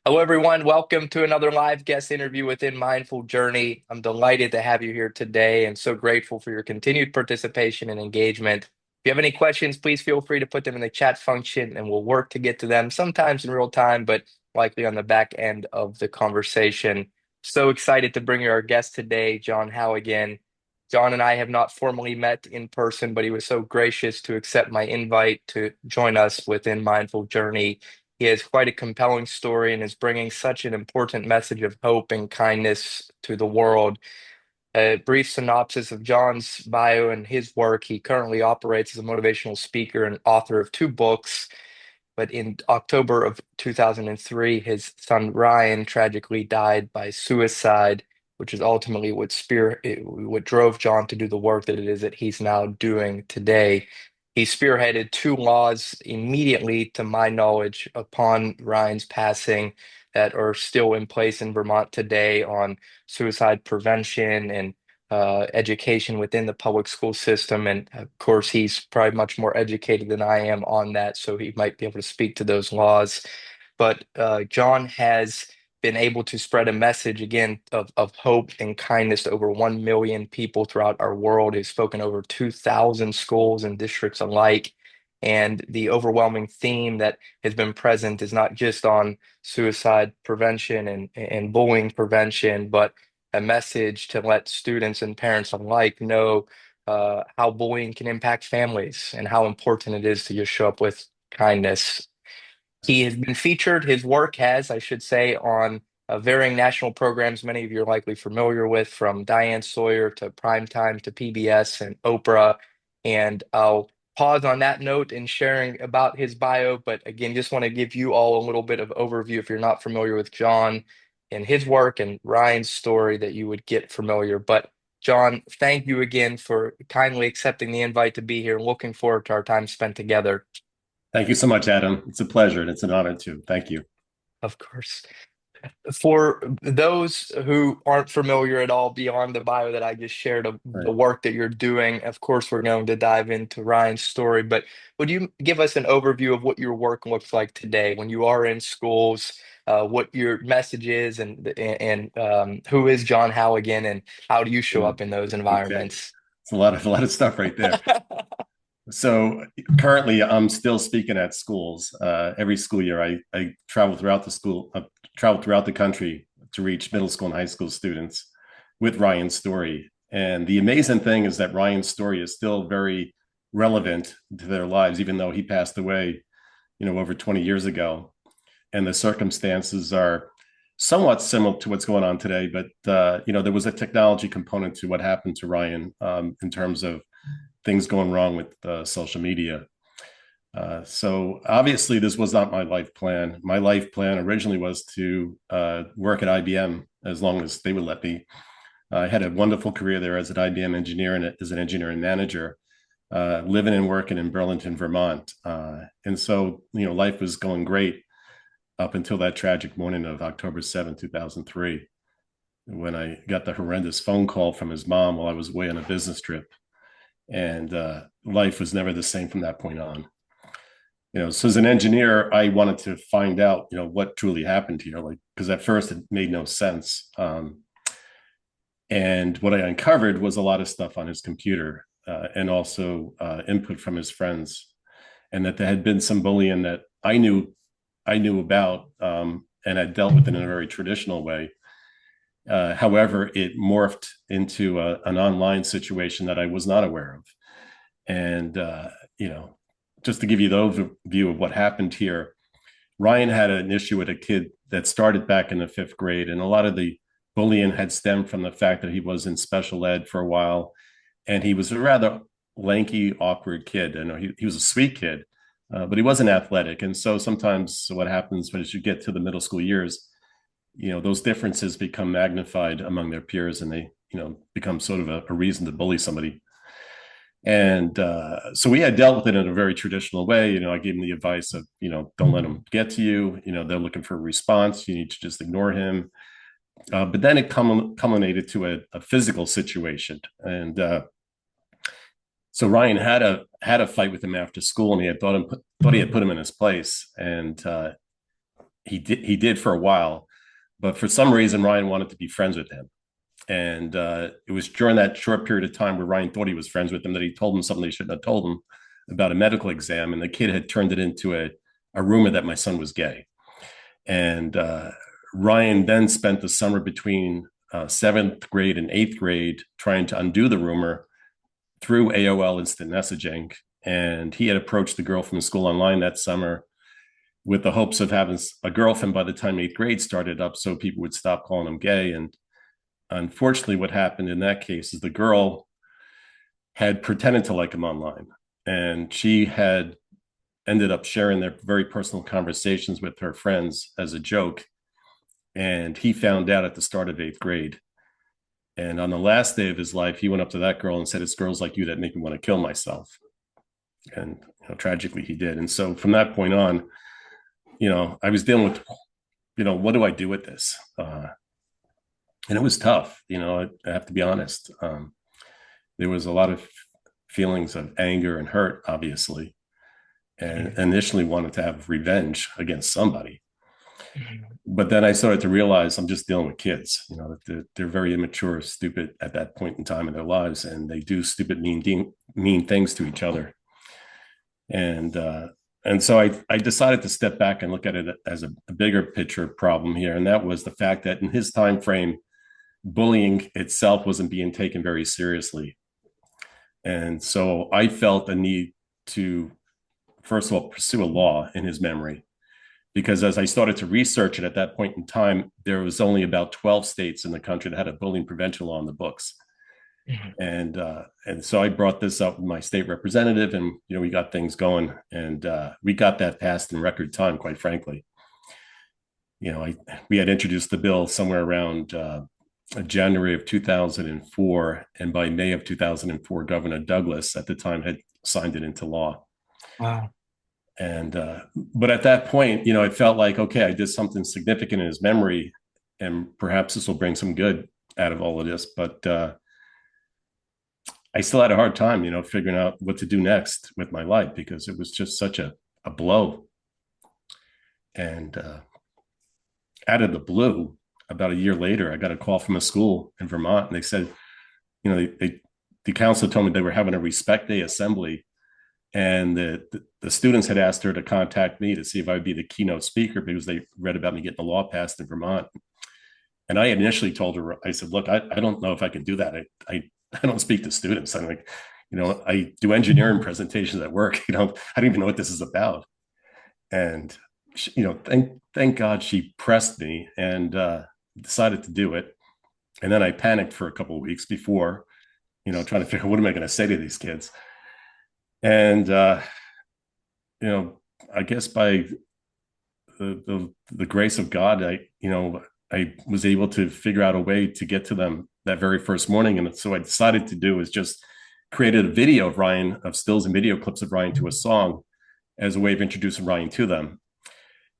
Hello, everyone. Welcome to another live guest interview within Mindful Journey. I'm delighted to have you here today and so grateful for your continued participation and engagement. If you have any questions, please feel free to put them in the chat function and we'll work to get to them sometimes in real time, but likely on the back end of the conversation. So excited to bring you our guest today, John Halligan. John and I have not formally met in person, but he was so gracious to accept my invite to join us within Mindful Journey. He has quite a compelling story and is bringing such an important message of hope and kindness to the world. A brief synopsis of John's bio and his work. He currently operates as a motivational speaker and author of two books. But in October of 2003, his son Ryan tragically died by suicide, which is ultimately what drove John to do the work that it is that he's now doing today. He spearheaded two laws immediately, to my knowledge, upon Ryan's passing that are still in place in Vermont today on suicide prevention and education within the public school system. And of course, he's probably much more educated than I am on that, so he might be able to speak to those laws. But John has been able to spread a message again of hope and kindness to over 1 million people throughout our world. He's spoken over 2,000 schools and districts alike. And the overwhelming theme that has been present is not just on suicide prevention and bullying prevention, but a message to let students and parents alike know how bullying can impact families and how important it is to just show up with kindness. He has been featured, his work has, I should say, on varying national programs many of you are likely familiar with, from Diane Sawyer to Primetime to PBS and Oprah. And I'll pause on that note in sharing about his bio. But again, just want to give you all a little bit of overview if you're not familiar with John and his work and Ryan's story that you would get familiar. But John, thank you again for kindly accepting the invite to be here. Looking forward to our time spent together. Thank you so much, Adam. It's a pleasure and it's an honor too. Thank you. Of course. For those who aren't familiar at all beyond the bio that I just shared of the Right. work that you're doing, of course, we're going to dive into Ryan's story, but would you give us an overview of what your work looks like today when you are in schools, what your message is, and who is John Halligan, and how do you show Mm, up in those okay. environments? It's a lot of stuff right there. So currently I'm still speaking at schools. Every school year I travel throughout the school, travel throughout the country to reach middle school and high school students with Ryan's story. And the amazing thing is that Ryan's story is still very relevant to their lives, even though he passed away, over 20 years ago. And the circumstances are somewhat similar to what's going on today. But there was a technology component to what happened to Ryan in terms of things going wrong with social media. So obviously, this was not my life plan. My life plan originally was to work at IBM as long as they would let me. I had a wonderful career there as an IBM engineer and as an engineering manager, living and working in Burlington, Vermont. And so, life was going great up until that tragic morning of October 7th, 2003, when I got the horrendous phone call from his mom while I was away on a business trip. And life was never the same from that point on. So as an engineer, I wanted to find out, what truly happened here, like, because at first it made no sense. And what I uncovered was a lot of stuff on his computer and also input from his friends, and that there had been some bullying that I knew about and had dealt with it in a very traditional way. However, it morphed into an online situation that I was not aware of. And, just to give you the overview of what happened here, Ryan had an issue with a kid that started back in the fifth grade. And a lot of the bullying had stemmed from the fact that he was in special ed for a while. And he was a rather lanky, awkward kid. And he was a sweet kid, but he wasn't athletic. And so sometimes what happens when as you get to the middle school years, those differences become magnified among their peers and they, become sort of a reason to bully somebody. And so we had dealt with it in a very traditional way. I gave him the advice of, don't let him get to you. They're looking for a response. You need to just ignore him. But then it culminated to a physical situation. And so Ryan had a fight with him after school, and he had thought he had put him in his place. And he did for a while, but for some reason Ryan wanted to be friends with him. And it was during that short period of time where Ryan thought he was friends with him that he told him something he shouldn't have told him about a medical exam. And the kid had turned it into a rumor that my son was gay. And Ryan then spent the summer between seventh grade and eighth grade trying to undo the rumor through AOL instant messaging. And he had approached the girl from school online that summer with the hopes of having a girlfriend by the time eighth grade started up so people would stop calling him gay. And unfortunately, what happened in that case is the girl had pretended to like him online, and she had ended up sharing their very personal conversations with her friends as a joke. And he found out at the start of eighth grade. And on the last day of his life, he went up to that girl and said, "It's girls like you that make me want to kill myself." And tragically, he did. And so from that point on, I was dealing with, what do I do with this? And it was tough. I have to be honest. There was a lot of feelings of anger and hurt, obviously, and initially wanted to have revenge against somebody. But then I started to realize I'm just dealing with kids. They're very immature, stupid at that point in time in their lives, and they do stupid, mean things to each other. And so I decided to step back and look at it as a bigger picture problem here, and that was the fact that in his time frame, bullying itself wasn't being taken very seriously. And so I felt a need to, first of all, pursue a law in his memory, because as I started to research it at that point in time, there was only about 12 states in the country that had a bullying prevention law in the books. And so I brought this up with my state representative, and we got things going, and we got that passed in record time, quite frankly. We had introduced the bill somewhere around January of 2004, and by May of 2004, Governor Douglas at the time had signed it into law. Wow. And but at that point, it felt like, okay, I did something significant in his memory, and perhaps this will bring some good out of all of this. But I still had a hard time, figuring out what to do next with my life, because it was just such a blow. And out of the blue, about a year later, I got a call from a school in Vermont, and they said, the counselor told me they were having a Respect Day assembly, and the students had asked her to contact me to see if I would be the keynote speaker because they read about me getting the law passed in Vermont. And I initially told her, I said, "Look, I don't know if I can do that. I don't speak to students. I'm like, I do engineering presentations at work. I don't even know what this is about." And thank God she pressed me and decided to do it. And then I panicked for a couple of weeks before, trying to figure out what am I going to say to these kids. And I guess by the grace of God, I was able to figure out a way to get to them that very first morning. And so I decided to do is just created a video of Ryan, of stills and video clips of Ryan to a song as a way of introducing Ryan to them.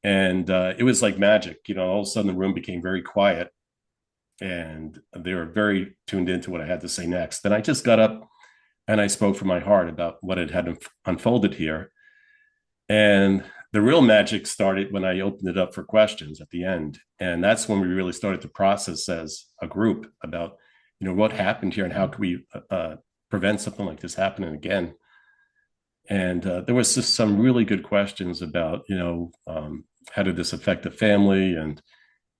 And it was like magic. All of a sudden the room became very quiet, and they were very tuned into what I had to say next. And I just got up and I spoke from my heart about what had unfolded here. And the real magic started when I opened it up for questions at the end. And that's when we really started to process as a group about, what happened here and how can we prevent something like this happening again. And there was just some really good questions about, how did this affect the family, and,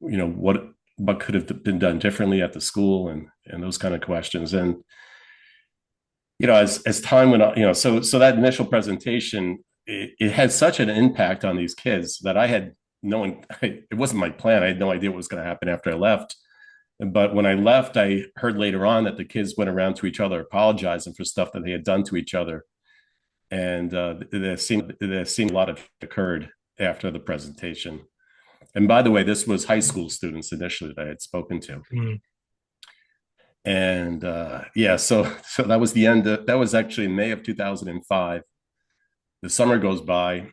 what could have been done differently at the school, and those kind of questions. And, as time went on, so that initial presentation, it had such an impact on these kids that I had it wasn't my plan. I had no idea what was going to happen after I left. But when I left, I heard later on that the kids went around to each other apologizing for stuff that they had done to each other. And there seemed a lot of occurred after the presentation. And by the way, this was high school students initially that I had spoken to. Mm. And so that was the end. That was actually in May of 2005. The summer goes by,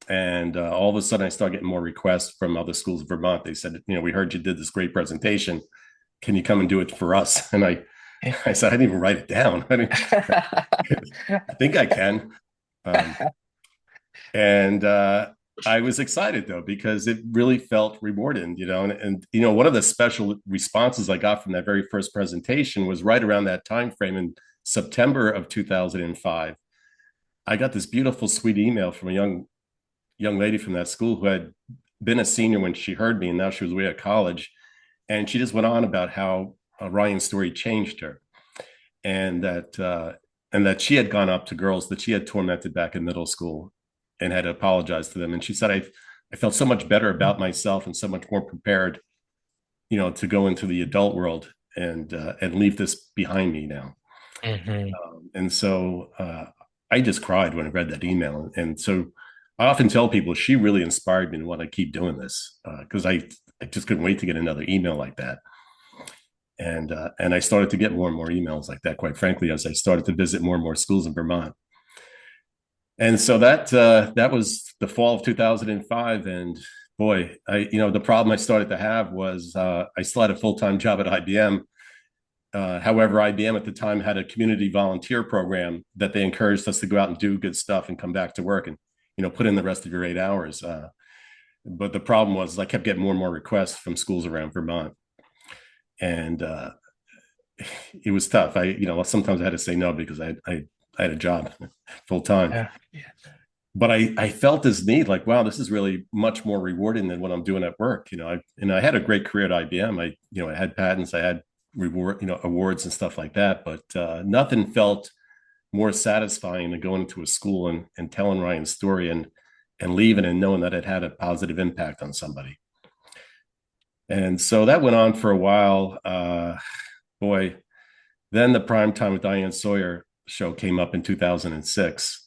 and all of a sudden I start getting more requests from other schools of Vermont. They said, "We heard you did this great presentation. Can you come and do it for us?" And I said, "I didn't even write it down. I think I can." And I was excited though, because it really felt rewarding, and one of the special responses I got from that very first presentation was right around that time frame in September of 2005. I got this beautiful, sweet email from a young lady from that school who had been a senior when she heard me, and now she was away at college. And she just went on about how Ryan's story changed her, and that she had gone up to girls that she had tormented back in middle school and had apologized to them. And she said, I felt so much better about myself and so much more prepared, to go into the adult world and leave this behind me now. Hmm. And so I just cried when I read that email. And so I often tell people she really inspired me to want to keep doing this, because I just couldn't wait to get another email like that. And I started to get more and more emails like that, quite frankly, as I started to visit more and more schools in Vermont. And so that was the fall of 2005. And boy, the problem I started to have was I still had a full-time job at IBM. However, IBM at the time had a community volunteer program that they encouraged us to go out and do good stuff and come back to work and put in the rest of your 8 hours. But the problem was I kept getting more and more requests from schools around Vermont, and it was tough. Sometimes I had to say no because I had a job full time. Yeah. But I felt this need, like, wow, this is really much more rewarding than what I'm doing at work. I had a great career at IBM. I had patents, I had awards and stuff like that, but nothing felt more satisfying than going into a school and telling Ryan's story and leaving and knowing that it had a positive impact on somebody. And so that went on for a while. Boy, then the Prime Time with Diane Sawyer show came up in 2006.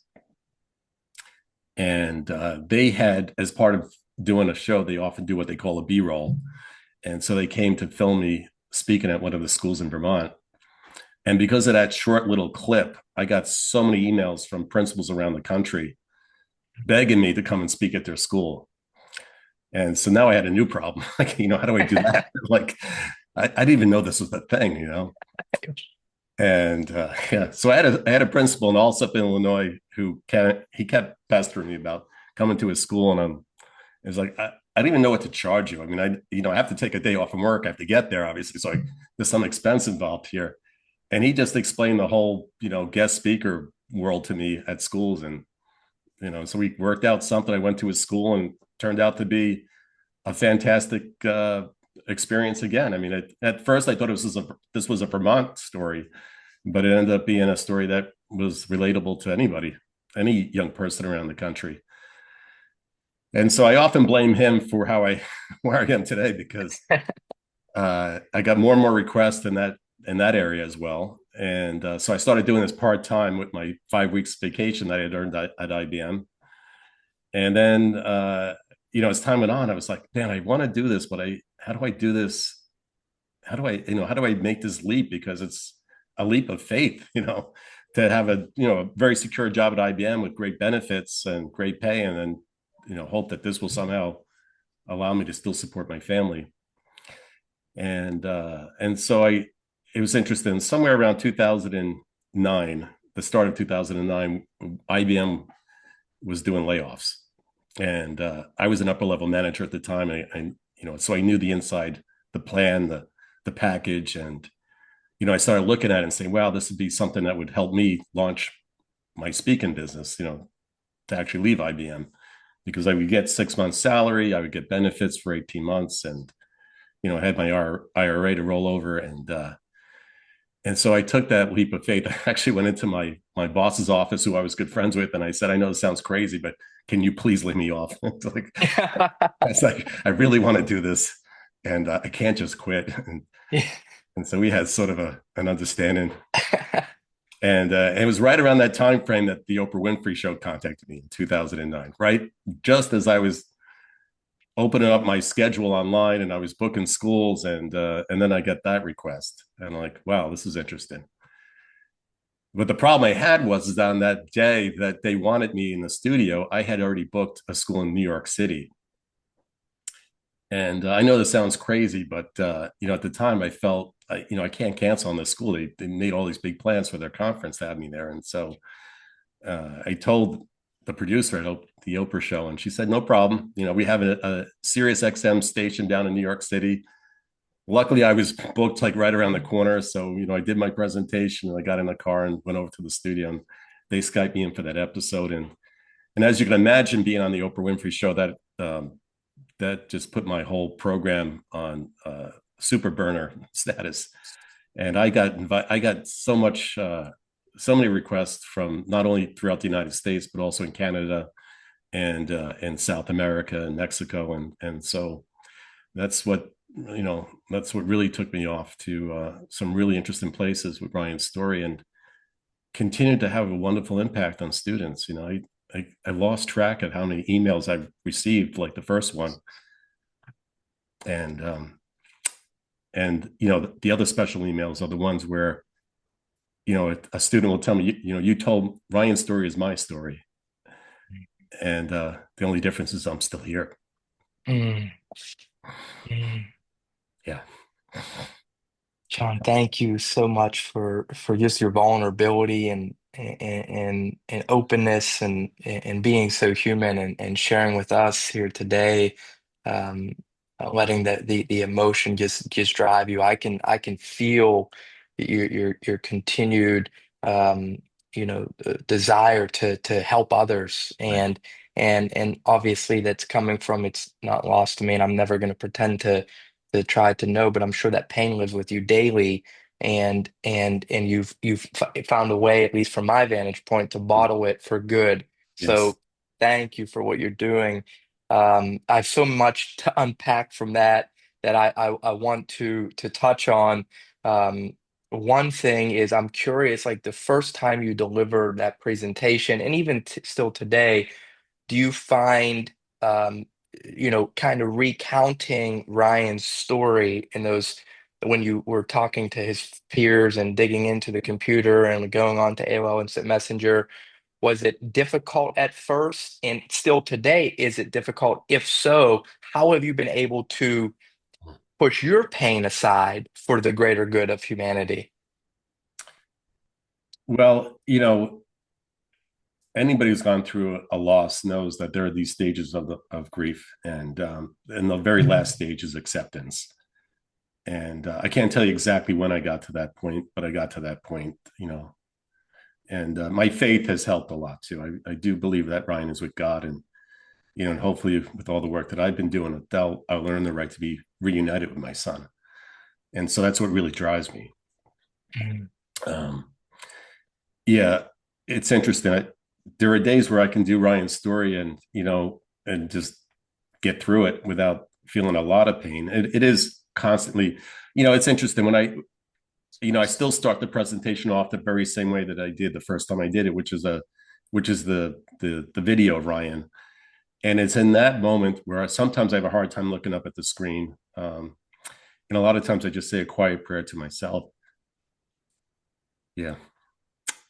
And they had, as part of doing a show, they often do what they call a B-roll. And so they came to film me speaking at one of the schools in Vermont. And because of that short little clip, I got so many emails from principals around the country begging me to come and speak at their school. And so now I had a new problem. Like, how do I do that? Like, I didn't even know this was the thing. And yeah, so I had a principal in Allsup, Illinois, he kept pestering me about coming to his school, and it was like, I didn't even know what to charge you. I mean, I have to take a day off from work. I have to get there, obviously, so there's some expense involved here. And he just explained the whole guest speaker world to me at schools, and so we worked out something. I went to his school, and turned out to be a fantastic experience again. I mean, at first I thought this was a Vermont story, but it ended up being a story that was relatable to anybody, any young person around the country. And so I often blame him for where I am today, because I got more and more requests in that area as well. And so I started doing this part time with my 5 weeks vacation that I had earned at IBM. And then as time went on, I was like, man, I want to do this, but how do I do this? How do I make this leap? Because it's a leap of faith, to have a very secure job at IBM with great benefits and great pay, and then hope that this will somehow allow me to still support my family. And so it was interesting. Somewhere around 2009, the start of 2009, IBM was doing layoffs, and I was an upper level manager at the time, and so I knew the inside, the plan, the package, and I started looking at it and saying, wow, this would be something that would help me launch my speaking business, to actually leave IBM, because I would get 6 months salary, I would get benefits for 18 months, and I had my IRA to roll over, and so I took that leap of faith. I actually went into my boss's office, who I was good friends with, and I said, I know this sounds crazy, but can you please lay me off? It's like, I really want to do this, and I can't just quit. And so we had sort of an understanding. And it was right around that time frame that the Oprah Winfrey Show contacted me in 2009, right? Just as I was opening up my schedule online and I was booking schools, and then I get that request, and I'm like, wow, this is interesting. But the problem I had was on that day that they wanted me in the studio, I had already booked a school in New York City. And I know this sounds crazy, but at the time I felt, I can't cancel on this school. They made all these big plans for their conference to have me there, and so I told the producer at the Oprah show, and she said, "No problem. We have a Sirius XM station down in New York City. Luckily, I was booked like right around the corner, so I did my presentation, and I got in the car and went over to the studio, and they Skyped me in for that episode, and as you can imagine, being on the Oprah Winfrey show, that just put my whole program on super burner status, and I got so many requests from not only throughout the United States but also in Canada and in South America and Mexico, and so that's what that's what really took me off to some really interesting places with Ryan's story, and continued to have a wonderful impact on students. I lost track of how many emails I've received, like the first one, and the other special emails are the ones where a student will tell me, you told Ryan's story is my story, and the only difference is I'm still here. Mm, mm. Yeah. John, thank you so much for just your vulnerability and openness and being so human and sharing with us here today. Um, Letting the emotion just drive you. I can feel your continued desire to help others, Right. and obviously that's coming from, it's not lost to me, and I'm never going to pretend to try to know, but I'm sure that pain lives with you daily, and you've found a way, at least from my vantage point, to bottle it for good. Yes. So thank you for what you're doing. I have so much to unpack from that I want to touch on. Um, One thing is, I'm curious, like the first time you delivered that presentation, and even t still today, do you find kind of recounting Ryan's story in those, when you were talking to his peers and digging into the computer and going on to AOL Instant Messenger, was it difficult at first? And still today, is it difficult? If so, how have you been able to push your pain aside for the greater good of humanity? Well, anybody who's gone through a loss knows that there are these stages of grief, and the very last stage is acceptance. And I can't tell you exactly when I got to that point, but I got to that point. And my faith has helped a lot too. I do believe that Ryan is with God, and hopefully with all the work that I've been doing, I'll earn the right to be reunited with my son. And so that's what really drives me. Mhm. Um, yeah, it's interesting. There are days where I can do Ryan's story and just get through it without feeling a lot of pain. It is constantly, it's interesting when I still start the presentation off the very same way that I did the first time I did it, which is the video of Ryan. And it's in that moment where sometimes I have a hard time looking up at the screen. And a lot of times I just say a quiet prayer to myself. Yeah.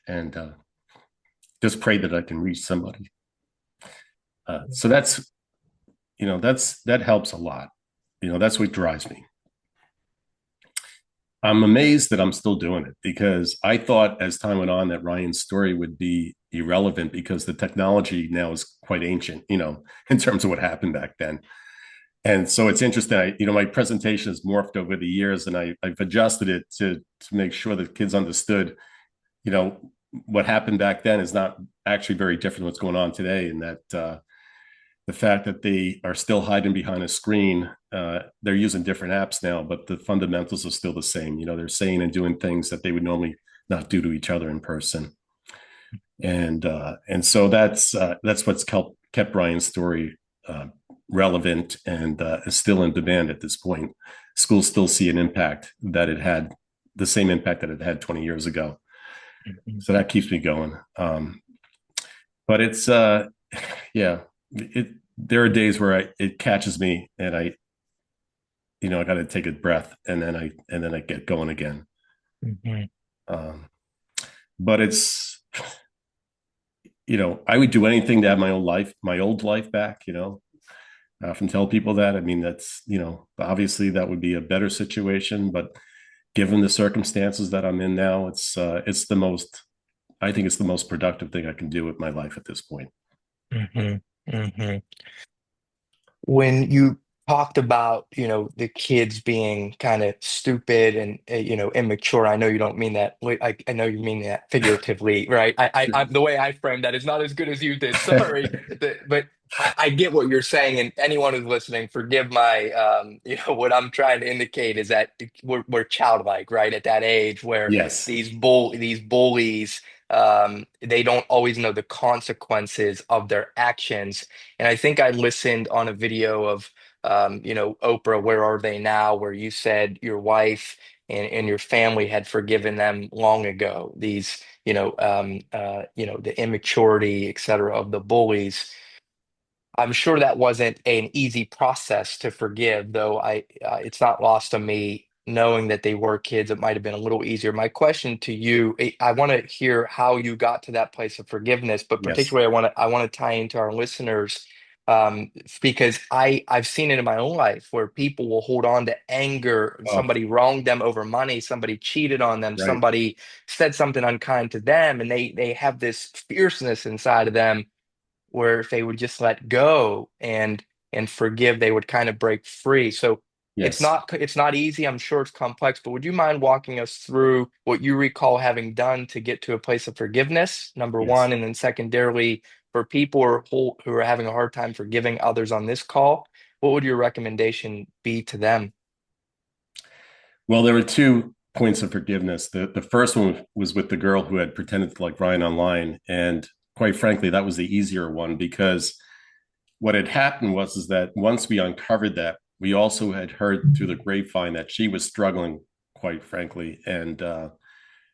And just pray that I can reach somebody. So that helps a lot. That's what drives me. I'm amazed that I'm still doing it, because I thought as time went on that Ryan's story would be irrelevant because the technology now is quite ancient, in terms of what happened back then. And so it's interesting. My presentation has morphed over the years, and I've adjusted it to make sure that kids understood, what happened back then is not actually very different than what's going on today, and that the fact that they are still hiding behind a screen, they're using different apps now, but the fundamentals are still the same. They're saying and doing things that they would normally not do to each other in person, and so that's what's kept Ryan's story relevant and is still in demand at this point. Schools still see an impact that it had, the same impact that it had 20 years ago. Mhm. So that keeps me going. But it's yeah, there are days where it catches me, and I got to take a breath, and then I get going again. Mhm. Um, but I would do anything to have my old life back. I often tell people that. I mean, that's, obviously that would be a better situation, but given the circumstances that I'm in now, I think it's the most productive thing I can do with my life at this point. Hmm. Hmm. When you talked about, the kids being kind of stupid and, immature, I know you don't mean that. I know you mean that figuratively, right? The way I framed that is not as good as you did. Sorry. But I get what you're saying. And anyone who's listening, forgive my, what I'm trying to indicate is that we're childlike, right? At that age where Yes. these bullies, they don't always know the consequences of their actions. And I think I listened on a video of, Oprah, Where Are They Now? Where you said your wife and your family had forgiven them long ago. These, the immaturity, et cetera, of the bullies. I'm sure that wasn't an easy process to forgive, though it's not lost on me knowing that they were kids. It might have been a little easier. My question to you, I want to hear how you got to that place of forgiveness, but Yes. particularly I want to tie into our listeners, because I've seen it in my own life where people will hold on to anger. Oh, Somebody wronged them over money, somebody cheated on them, right. somebody said something unkind to them, and they have this fierceness inside of them where if they would just let go and forgive, they would kind of break free. So Yes. it's not easy. I'm sure it's complex, but would you mind walking us through what you recall having done to get to a place of forgiveness, number one, Yes. and then secondarily, for people who are having a hard time forgiving others on this call, what would your recommendation be to them? Well, there were two points of forgiveness. The first one was with the girl who had pretended to like Ryan online, and quite frankly, that was the easier one because what had happened was is that once we uncovered that, we also had heard through the grapevine that she was struggling, quite frankly, and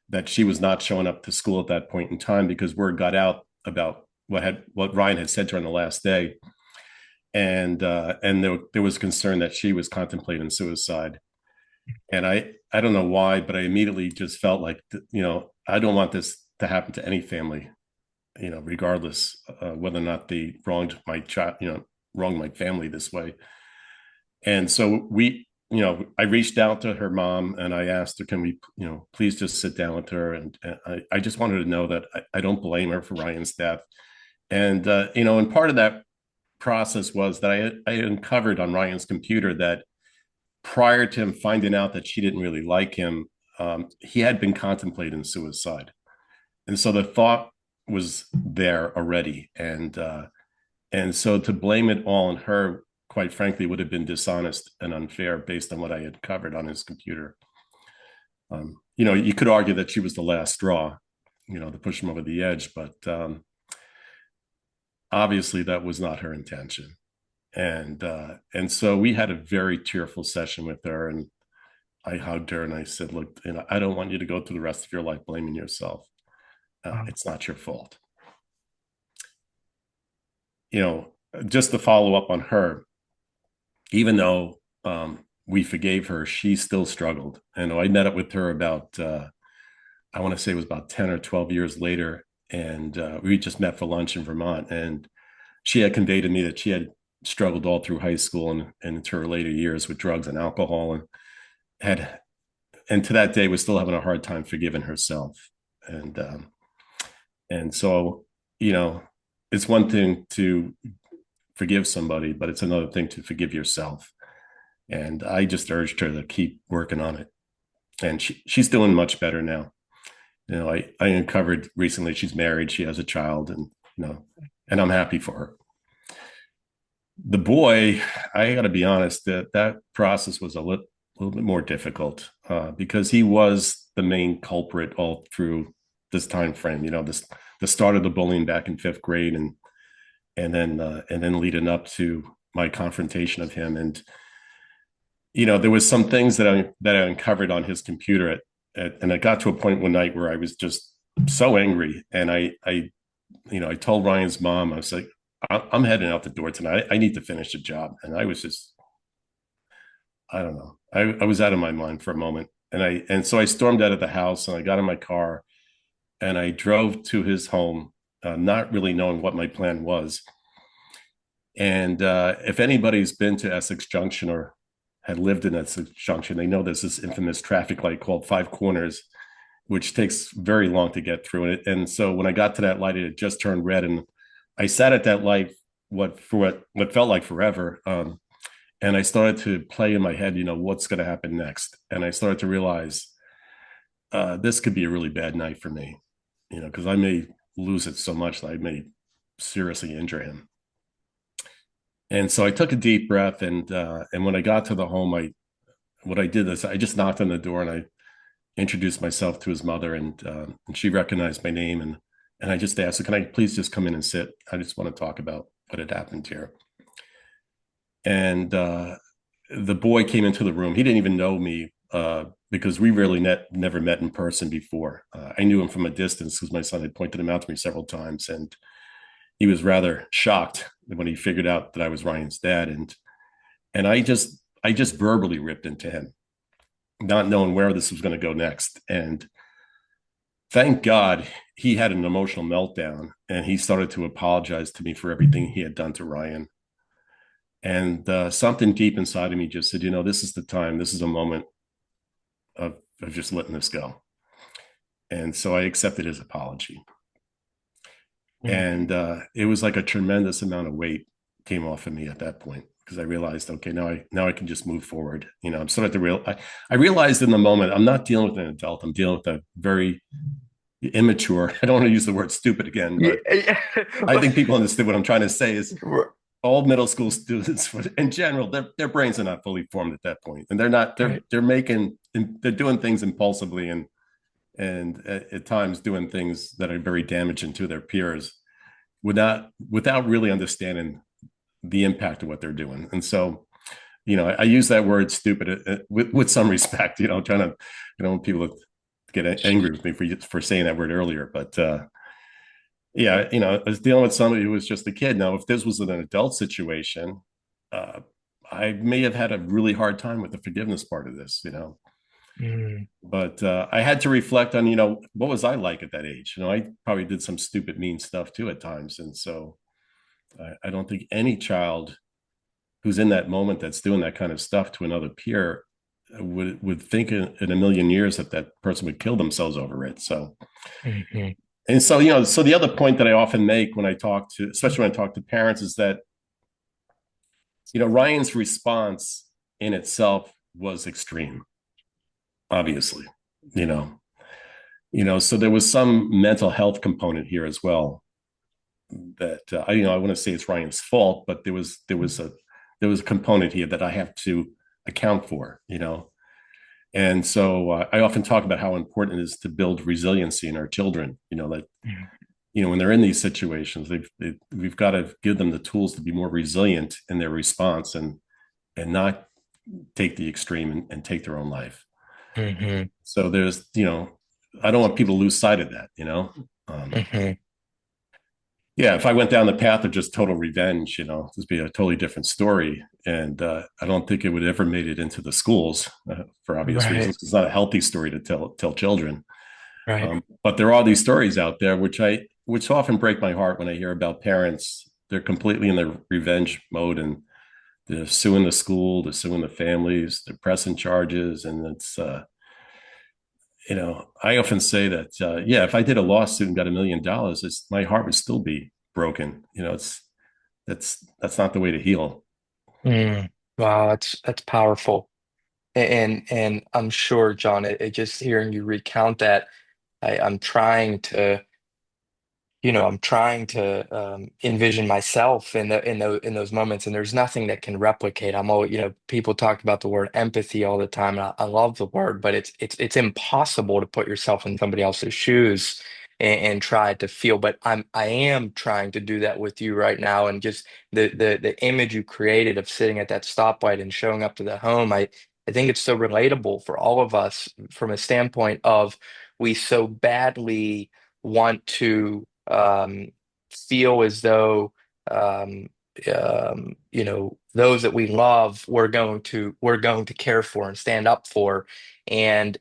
that she was not showing up to school at that point in time because word got out about what Ryan had said to her on the last day, and there was concern that she was contemplating suicide. And I don't know why, but I immediately just felt like I don't want this to happen to any family, regardless whether or not they wronged my child, wronged my family this way. And so I reached out to her mom and I asked her, can we, please just sit down with her? And I just wanted to know that I don't blame her for Ryan's death. And, and part of that process was that I had uncovered on Ryan's computer that prior to him finding out that she didn't really like him, he had been contemplating suicide. And so the thought was there already. And so to blame it all on her, quite frankly, would have been dishonest and unfair based on what I had covered on his computer. You could argue that she was the last straw, to push him over the edge, but obviously that was not her intention. And so we had a very tearful session with her, and I hugged her and I said, "Look, I don't want you to go through the rest of your life blaming yourself. It's not your fault." You know, just to follow up on her, even though we forgave her, she still struggled. And I met up with her about, I want to say it was about 10 or 12 years later. And we just met for lunch in Vermont. And she had conveyed to me that she had struggled all through high school and into her later years with drugs and alcohol had, and to that day was still having a hard time forgiving herself. And so, you know, it's one thing to forgive somebody, but it's another thing to forgive yourself. And I just urged her to keep working on it. And she's doing much better now. I uncovered recently she's married, she has a child, and and I'm happy for her. The boy, I got to be honest, that process was a little bit more difficult because he was the main culprit all through this time frame. The start of the bullying back in fifth grade, and then leading up to my confrontation of him. And there was some things that I uncovered on his computer and I got to a point one night where I was just so angry, and I told Ryan's mom, I was like, I'm heading out the door tonight. I need to finish the job. And I was just, I don't know. I was out of my mind for a moment. And so I stormed out of the house and I got in my car and I drove to his home, not really knowing what my plan was. And if anybody's been to Essex Junction or had lived in Essex Junction, they know there's this infamous traffic light called Five Corners, which takes very long to get through it. And so when I got to that light, it had just turned red, and I sat at that light what felt like forever. And I started to play in my head, what's going to happen next. And I started to realize this could be a really bad night for me, because I may lose it so much that I may seriously injure him. And so I took a deep breath, and when I got to the home, I what I did is I just knocked on the door and I introduced myself to his mother, and she recognized my name, and I just asked her, "Can I please just come in and sit? I just want to talk about what had happened here." And the boy came into the room. He didn't even know me because we really never met in person before. I knew him from a distance because my son had pointed him out to me several times, and he was rather shocked when he figured out that I was Ryan's dad. And I just verbally ripped into him, not knowing where this was going to go next. And thank God he had an emotional meltdown and he started to apologize to me for everything he had done to Ryan. And something deep inside of me just said, this is the time, this is a moment of just letting this go. And so I accepted his apology. Mm. And it was like a tremendous amount of weight came off of me at that point because I realized, okay, now I can just move forward. I'm sort of I realized in the moment I'm not dealing with an adult. I'm dealing with a very immature. I don't want to use the word stupid again, Yeah, but yeah. I think people understood what I'm trying to say is R- all middle school students in general, their brains are not fully formed at that point, and Right. they're doing things impulsively and at times doing things that are very damaging to their peers without really understanding the impact of what they're doing. And so, I use that word stupid with some respect, trying to, I don't want people to get angry with me for saying that word earlier, but yeah, I was dealing with somebody who was just a kid. Now, if this was an adult situation, uh, I may have had a really hard time with the forgiveness part of this. Mm. But I had to reflect on, what was I like at that age? I probably did some stupid, mean stuff too at times. And so I don't think any child who's in that moment that's doing that kind of stuff to another peer would think in a million years that person would kill themselves over it. So, Mhm. and so, so the other point that I often make when I talk to, especially when I talk to parents, is that, Ryan's response in itself was extreme, obviously, you know, so there was some mental health component here as well that I want to say it's Ryan's fault, but there was a component here that I have to account for. And so I often talk about how important it is to build resiliency in our children. That Mm. when they're in these situations, we've got to give them the tools to be more resilient in their response and not take the extreme and take their own life. Mhm. So I don't want people to lose sight of that. Um, Mhm. yeah, if I went down the path of just total revenge, this would be a totally different story. And I don't think it would ever made it into the schools for obvious Right. reasons. It's not a healthy story to tell children. Right. But there are these stories out there which often break my heart when I hear about parents. They're completely in their revenge mode and they're suing the school, they're suing the families, they're pressing charges, and it's I often say that yeah, if I did a lawsuit and got $1 million, my heart would still be broken. That's not the way to heal. Mm. Wow, that's powerful. And I'm sure, John, just hearing you recount that, I'm trying to I'm trying to envision myself in those moments, and there's nothing that can replicate. I'm always, people talk about the word empathy all the time, and I love the word, but it's impossible to put yourself in somebody else's shoes and try to feel. But I am trying to do that with you right now, and just the image you created of sitting at that stoplight and showing up to the home. I think it's so relatable for all of us from a standpoint of we so badly want to feel as though um, those that we love we're going to care for and stand up for, and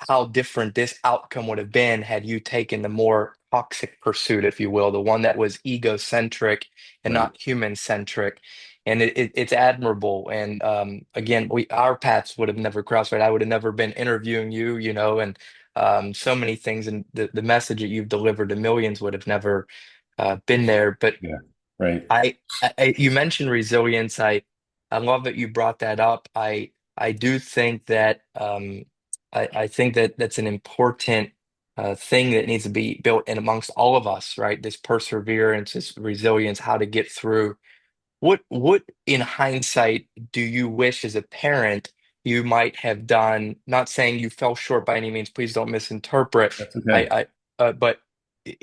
how different this outcome would have been had you taken the more toxic pursuit, if you will, the one that was egocentric and Right. not human centric. And it's admirable. And again, our paths would have never crossed, right? I would have never been interviewing you, and so many things, and the message that you've delivered to millions would have never been there. But Yeah. Right. you mentioned resilience. I love that you brought that up. I do think that I think that that's an important thing that needs to be built in amongst all of us, right? This perseverance, this resilience, how to get through. What in hindsight do you wish as a parent you might have done? Not saying you fell short by any means, please don't misinterpret. That's okay. But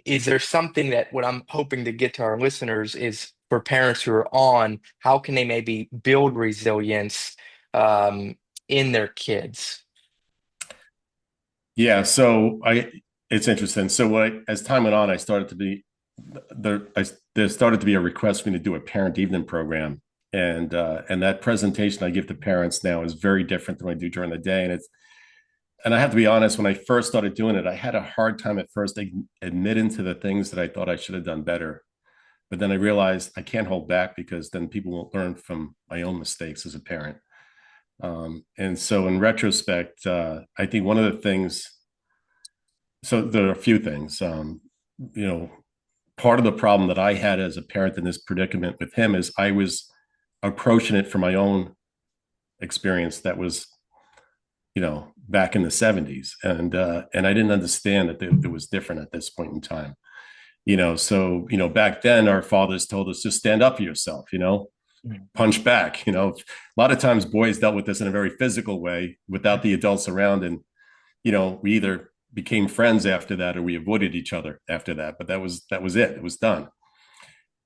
is there something that what I'm hoping to get to our listeners is for parents who are on, how can they maybe build resilience um, in their kids? Yeah. It's interesting. So as time went on, I started to be there started to be a request for me to do a parent evening program. And that presentation I give to parents now is very different than what I do during the day. And I have to be honest, when I first started doing it, I had a hard time at first admitting to the things that I thought I should have done better. But then I realized I can't hold back because then people won't learn from my own mistakes as a parent. And so in retrospect, I think one of the things, so there are a few things, you know, part of the problem that I had as a parent in this predicament with him is I was approaching it from my own experience that was, back in the 70s. And I didn't understand that it was different at this point in time. So back then our fathers told us just stand up for yourself, punch back. A lot of times boys dealt with this in a very physical way without the adults around. And, we either became friends after that or we avoided each other after that. But that was it. It was done.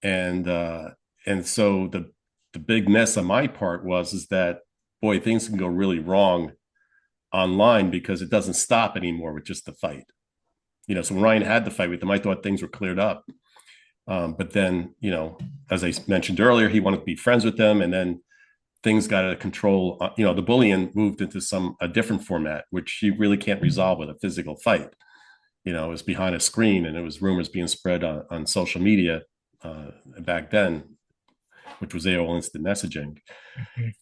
And so the big mess on my part is that, boy, things can go really wrong online because it doesn't stop anymore with just the fight. So when Ryan had the fight with him, I thought things were cleared up. But then, as I mentioned earlier, he wanted to be friends with them, and then things got out of control. The bullying moved into a different format, which you really can't resolve with a physical fight. It was behind a screen, and it was rumors being spread on social media back then, which was AOL Instant Messaging.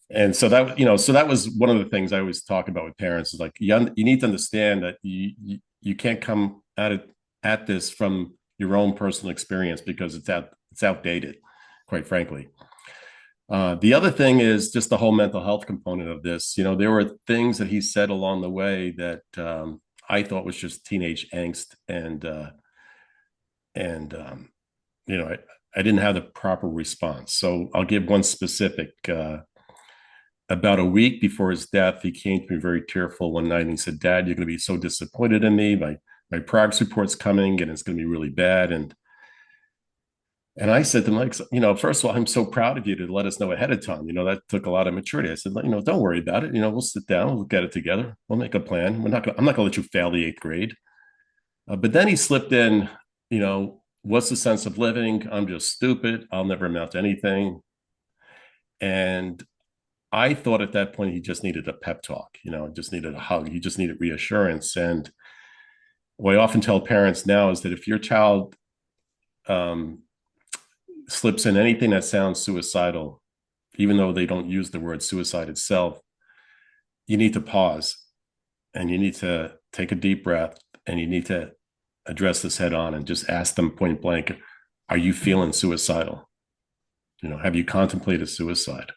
And so that was one of the things I always talk about with parents is like, you need to understand that you can't come at this from your own personal experience because it's outdated, quite frankly. The other thing is just the whole mental health component of this. There were things that he said along the way that I thought was just teenage angst, and I didn't have the proper response. So I'll give one specific. About a week before his death, he came to me very tearful one night and he said, "Dad, you're going to be so disappointed in me. My progress report's coming and it's going to be really bad." And I said to him, like, first of all, I'm so proud of you to let us know ahead of time. That took a lot of maturity. I said, don't worry about it. We'll sit down, we'll get it together, we'll make a plan. I'm not going to let you fail the eighth grade. But then he slipped in, what's the sense of living? I'm just stupid. I'll never amount to anything. And I thought at that point he just needed a pep talk, just needed a hug. He just needed reassurance. And what I often tell parents now is that if your child slips in anything that sounds suicidal, even though they don't use the word suicide itself, you need to pause and you need to take a deep breath and you need to address this head on and just ask them point blank, are you feeling suicidal? Have you contemplated suicide?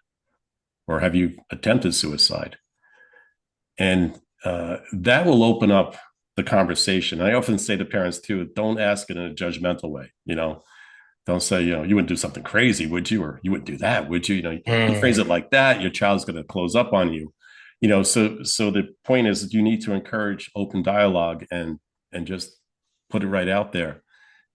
Or have you attempted suicide? And that will open up the conversation. I often say to parents too, don't ask it in a judgmental way. Don't say, you wouldn't do something crazy, would you? Or you wouldn't do that, would you? You phrase it like that, your child's going to close up on you. So the point is that you need to encourage open dialogue and just put it right out there,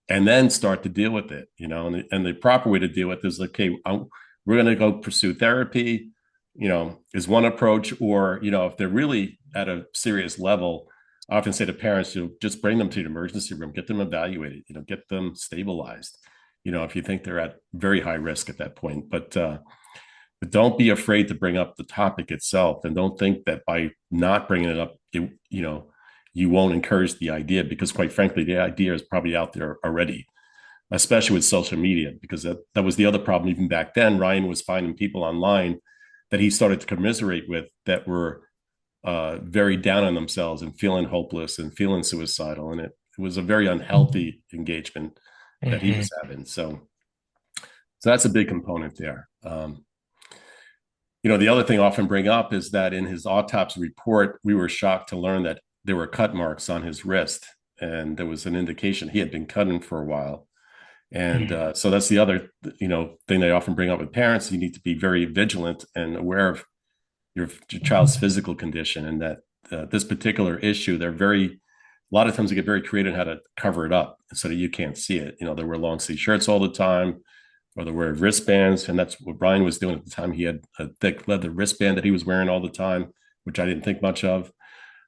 and then start to deal with it. And the proper way to deal with it is, okay, we're going to go pursue therapy. Is one approach, or if they're really at a serious level, I often say to parents, just bring them to the emergency room, get them evaluated, get them stabilized. If you think they're at very high risk at that point, but don't be afraid to bring up the topic itself, and don't think that by not bringing it up, you won't encourage the idea, because quite frankly, the idea is probably out there already, especially with social media, because that was the other problem. Even back then, Ryan was finding people online that he started to commiserate with that were very down on themselves and feeling hopeless and feeling suicidal. And it was a very unhealthy engagement that he Hmm. was having. So that's a big component there. The other thing I often bring up is that in his autopsy report, we were shocked to learn that there were cut marks on his wrist, and there was an indication he had been cutting for a while. And so that's the other, thing they often bring up with parents. You need to be very vigilant and aware of your child's physical condition, and that this particular issue, a lot of times they get very creative in how to cover it up so that you can't see it. They wear long sleeve shirts all the time, or they wear wristbands. And that's what Brian was doing at the time. He had a thick leather wristband that he was wearing all the time, which I didn't think much of.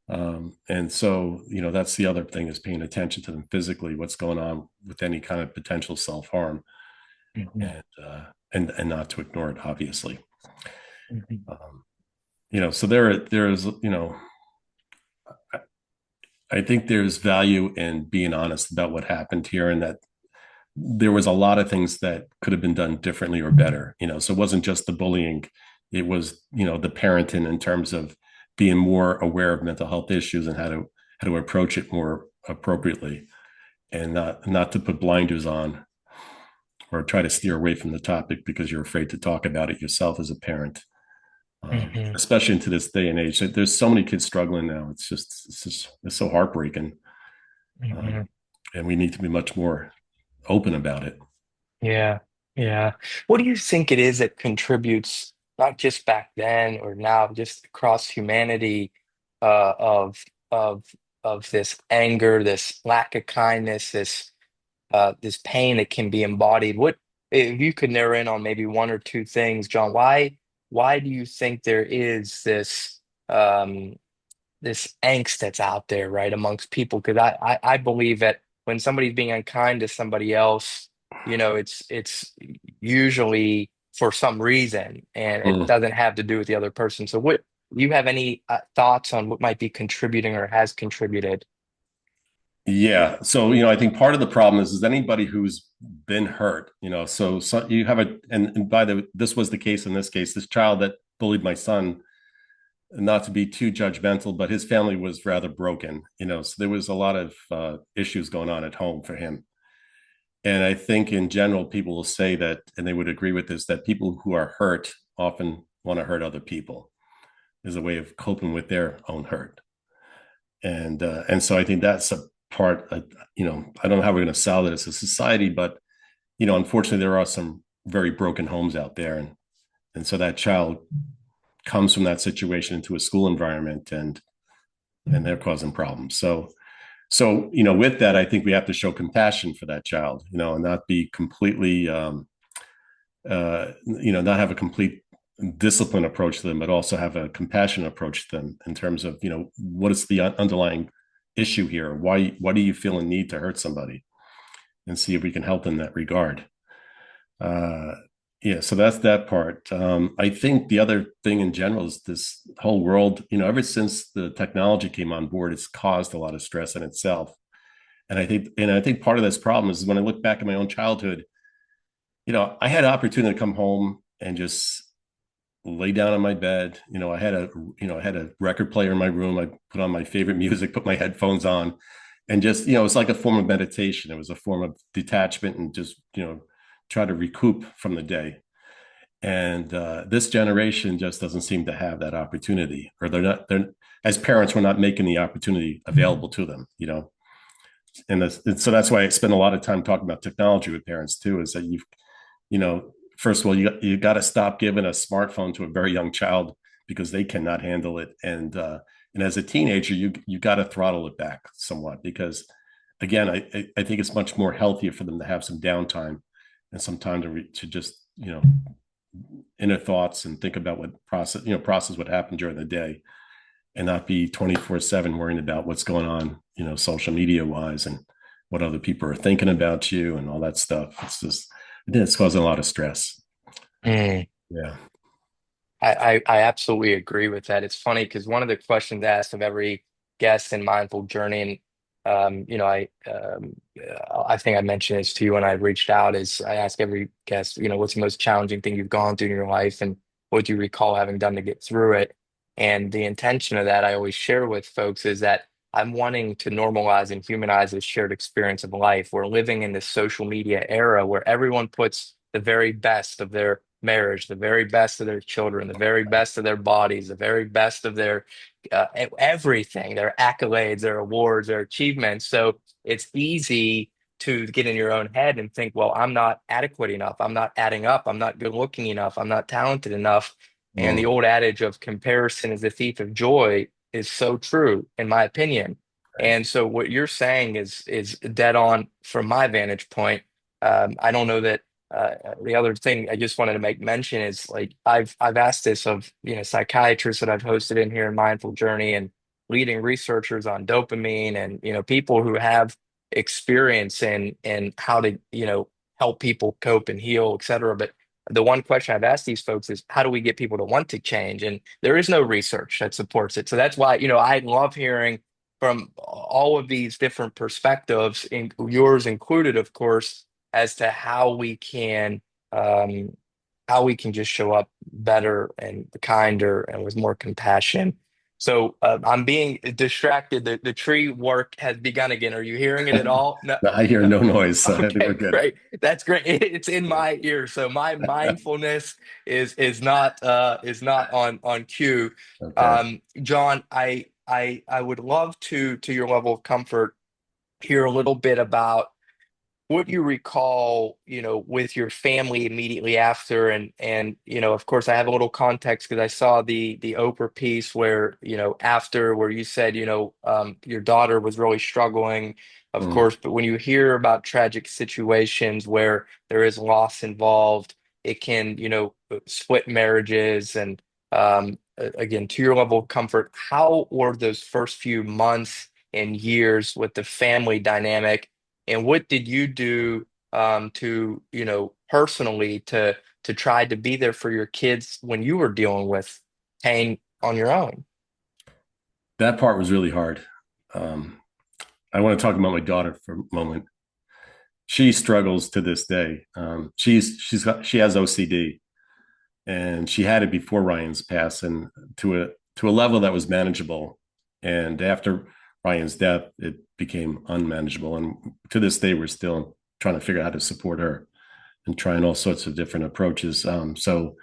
And so, that's the other thing, is paying attention to them physically, what's going on with any kind of potential self-harm, Hmm. and not to ignore it, obviously. Hmm. Um, so there's, I think there's value in being honest about what happened here, and that there was a lot of things that could have been done differently or better. So it wasn't just the bullying; it was, the parenting, in terms of being more aware of mental health issues and how to approach it more appropriately, and not to put blinders on or try to steer away from the topic because you're afraid to talk about it yourself as a parent. Hmm. Especially into this day and age, there's so many kids struggling now. It's so heartbreaking, Hmm. um, and we need to be much more open about it. Yeah, yeah. What do you think it is that contributes, not just back then or now, just across humanity, uh, of of of this anger, this lack of kindness, this pain that can be embodied? What if you could narrow in on maybe one or two things, John? Why do you think there is um, this angst that's out there, right, amongst people? Because I believe that when somebody's being unkind to somebody else, it's usually for some reason, and it Mm. doesn't have to do with the other person. So, what do you have any thoughts on what might be contributing or has contributed? Yeah. So, I think part of the problem is anybody who's been hurt, so you have and this was the case in this case, this child that bullied my son, not to be too judgmental, but his family was rather broken, so there was a lot of issues going on at home for him. And I think in general, people will say that, and they would agree with this, that people who are hurt often want to hurt other people as a way of coping with their own hurt. And so I think that's a part. I don't know how we're going to solve it as a society, but unfortunately, there are some very broken homes out there, and so that child comes from that situation into a school environment, and they're causing problems. So with that, I think we have to show compassion for that child, and not be completely, not have a complete discipline approach to them, but also have a compassionate approach to them in terms of, what is the underlying issue here? Why do you feel a need to hurt somebody? And see if we can help in that regard. Uh, yeah, so that's that part. I think the other thing in general is this whole world, ever since the technology came on board, it's caused a lot of stress in itself. And I think part of this problem is when I look back at my own childhood, I had an opportunity to come home and just lay down on my bed. I had a record player in my room. I put on my favorite music, put my headphones on, and just, it's like a form of meditation. It was a form of detachment, and just, try to recoup from the day. And this generation just doesn't seem to have that opportunity, or they're as parents, we're not making the opportunity available to them. And so that's why I spend a lot of time talking about technology with parents too. Is that first of all, you got to stop giving a smartphone to a very young child, because they cannot handle it. And as a teenager, you got to throttle it back somewhat, because again, I think it's much more healthier for them to have some downtime and some time to just, inner thoughts, and think about what process what happened during the day, and not be 24/7 worrying about what's going on, social media wise, and what other people are thinking about you and all that stuff. I think it's causing a lot of stress. Mm. Yeah. I absolutely agree with that. It's funny because one of the questions asked of every guest in Mindful Journey, and I think I mentioned this to you when I reached out, is I ask every guest, what's the most challenging thing you've gone through in your life, and what do you recall having done to get through it? And the intention of that I always share with folks is that I'm wanting to normalize and humanize this shared experience of life. We're living in this social media era where everyone puts the very best of their marriage, the very best of their children, the very best of their bodies, the very best of their everything, their accolades, their awards, their achievements. So it's easy to get in your own head and think, well, I'm not adequate enough. I'm not adding up. I'm not good looking enough. I'm not talented enough. And the Mm, old adage of comparison is the thief of joy is so true, in my opinion. right. And so what you're saying is dead on from my vantage point. I don't know that the other thing I just wanted to make mention is like I've asked this of psychiatrists that I've hosted in here in Mindful Journey and leading researchers on dopamine and people who have experience in how to help people cope and heal, et cetera. But the one question I've asked these folks is how do we get people to want to change? And there is no research that supports it. So that's why, I love hearing from all of these different perspectives, yours included, of course, as to um, how we can just show up better and kinder and with more compassion. So I'm being distracted. The tree work has begun again. Are you hearing it at all? No. I hear no noise, so I think we're Okay, good. great. That's great. It's in Yeah. my ear, so my mindfulness is not on cue. Okay. John, I would love to your level of comfort hear a little bit about what you recall, with your family immediately after, and of course, I have a little context because I saw the Oprah piece where, after where you said, your daughter was really struggling, of Mm. course, but when you hear about tragic situations where there is loss involved, it can, split marriages and again, to your level of comfort, how were those first few months and years with the family dynamic? And what did you do to, personally to try to be there for your kids when you were dealing with pain on your own? That part was really hard. Um, I want to talk about my daughter for a moment. She struggles to this day. She has OCD, and she had it before Ryan's pass, and to a level that was manageable. And after Ryan's death, it became unmanageable. And to this day, we're still trying to figure out how to support her and trying all sorts of different approaches. So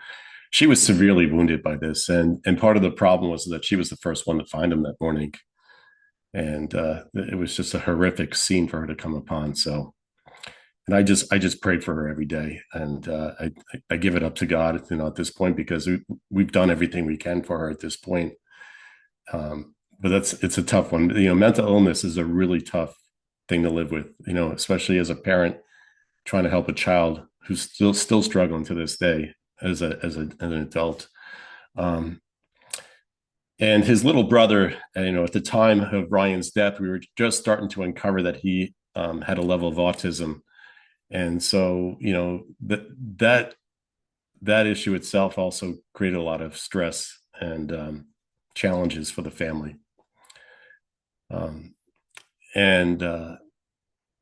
she was severely wounded by this, and part of the problem was that she was the first one to find him that morning, and it was just a horrific scene for her to come upon. So, and I just prayed for her every day, and I give it up to God, at this point, because we've done everything we can for her at this point. But it's a tough one. Mental illness is a really tough thing to live with. Especially as a parent trying to help a child who's still struggling to this day as an adult. Um, and his little brother, at the time of Ryan's death, we were just starting to uncover that he had a level of autism, and so that issue itself also created a lot of stress and challenges for the family. Um, and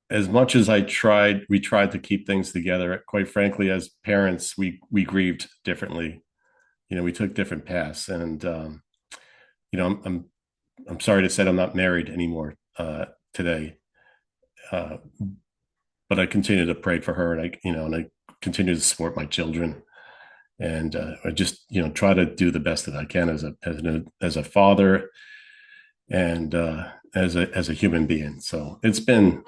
as much as we tried to keep things together. Quite frankly, as parents, we grieved differently. We took different paths, and you know, I'm, I'm I'm sorry to say I'm not married anymore today, uh, but I continue to pray for her, and I continue to support my children, and I just try to do the best that I can as a father and as a human being. So it's been